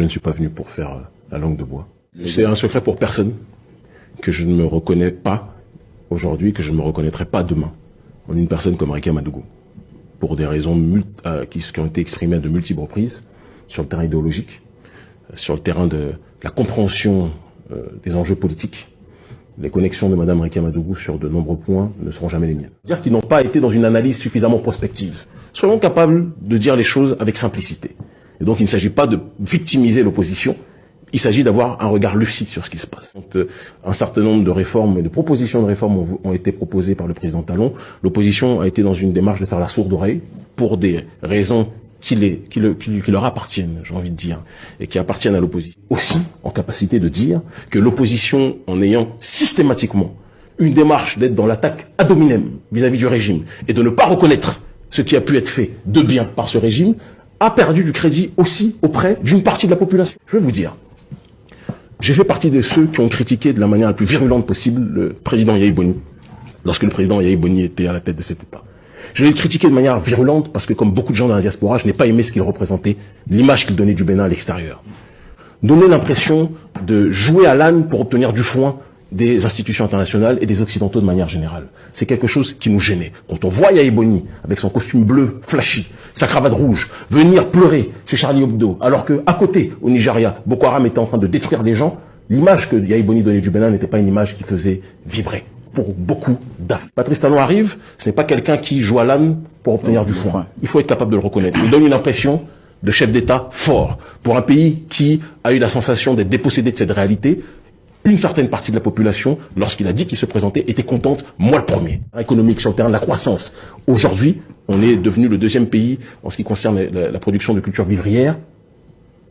Je ne suis pas venu pour faire la langue de bois. C'est un secret pour personne que je ne me reconnais pas aujourd'hui, que je ne me reconnaîtrai pas demain en une personne comme Ricky Amadougou, pour des raisons qui ont été exprimées à de multiples reprises sur le terrain idéologique, sur le terrain de la compréhension des enjeux politiques. Les connexions de Mme Ricky Amadougou sur de nombreux points ne seront jamais les miennes. Dire qu'ils n'ont pas été dans une analyse suffisamment prospective. Soyons capables de dire les choses avec simplicité. Et donc il ne s'agit pas de victimiser l'opposition, il s'agit d'avoir un regard lucide sur ce qui se passe. Un certain nombre de réformes et de propositions de réformes ont été proposées par le président Talon. L'opposition a été dans une démarche de faire la sourde oreille pour des raisons qui leur appartiennent, j'ai envie de dire, et qui appartiennent à l'opposition. Aussi en capacité de dire que l'opposition, en ayant systématiquement une démarche d'être dans l'attaque ad hominem vis-à-vis du régime et de ne pas reconnaître ce qui a pu être fait de bien par ce régime, a perdu du crédit aussi auprès d'une partie de la population. Je vais vous dire, j'ai fait partie de ceux qui ont critiqué de la manière la plus virulente possible le président Yahi Boni, lorsque le président Yahi Boni était à la tête de cet État. Je l'ai critiqué de manière virulente parce que, comme beaucoup de gens dans la diaspora, je n'ai pas aimé ce qu'il représentait, l'image qu'il donnait du Bénin à l'extérieur. Donner l'impression de jouer à l'âne pour obtenir du foin des institutions internationales et des Occidentaux de manière générale. C'est quelque chose qui nous gênait. Quand on voit Yahi Boni, avec son costume bleu flashy, sa cravate rouge, venir pleurer chez Charlie Hebdo, alors que à côté, au Nigeria, Boko Haram était en train de détruire les gens, l'image que Yahi Boni donnait du Bénin n'était pas une image qui faisait vibrer pour beaucoup d'Africains. Patrice Talon arrive, ce n'est pas quelqu'un qui joue à l'âne pour obtenir du foin. Il faut être capable de le reconnaître. Il donne une impression de chef d'État fort. Pour un pays qui a eu la sensation d'être dépossédé de cette réalité, une certaine partie de la population, lorsqu'il a dit qu'il se présentait, était contente, moi le premier. Économique sur le terrain de la croissance. Aujourd'hui, on est devenu le deuxième pays en ce qui concerne la production de culture vivrière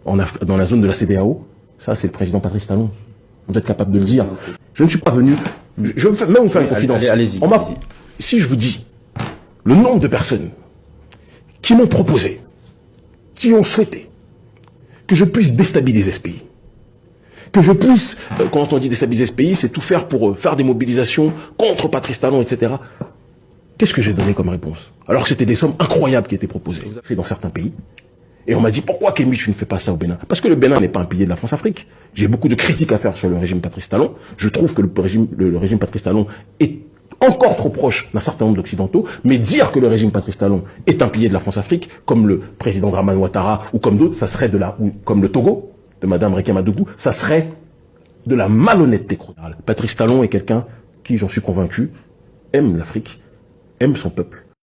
dans la zone de la CEDEAO. Ça, c'est le président Patrice Talon. Vous êtes capable de le dire. Je ne suis pas venu... Je vais même vous faire une confidence. Allez-y. Si je vous dis le nombre de personnes qui m'ont proposé, qui ont souhaité que je puisse déstabiliser ce pays, que je puisse, quand on dit déstabiliser ce pays, c'est tout faire pour faire des mobilisations contre Patrice Talon, etc. Qu'est-ce que j'ai donné comme réponse? Alors que c'était des sommes incroyables qui étaient proposées. Fait dans certains pays. Et on m'a dit, pourquoi Kémy, tu ne fais pas ça au Bénin? Parce que le Bénin n'est pas un pilier de la France-Afrique. J'ai beaucoup de critiques à faire sur le régime Patrice Talon. Je trouve que le régime Patrice Talon est encore trop proche d'un certain nombre d'Occidentaux, mais dire que le régime Patrice Talon est un pilier de la France-Afrique, comme le président Dramane Ouattara ou comme d'autres, ça serait ou comme le Togo, de Mme Ricky Amadougou, ça serait de la malhonnêteté chronale. Patrice Talon est quelqu'un qui, j'en suis convaincu, aime l'Afrique, aime son peuple.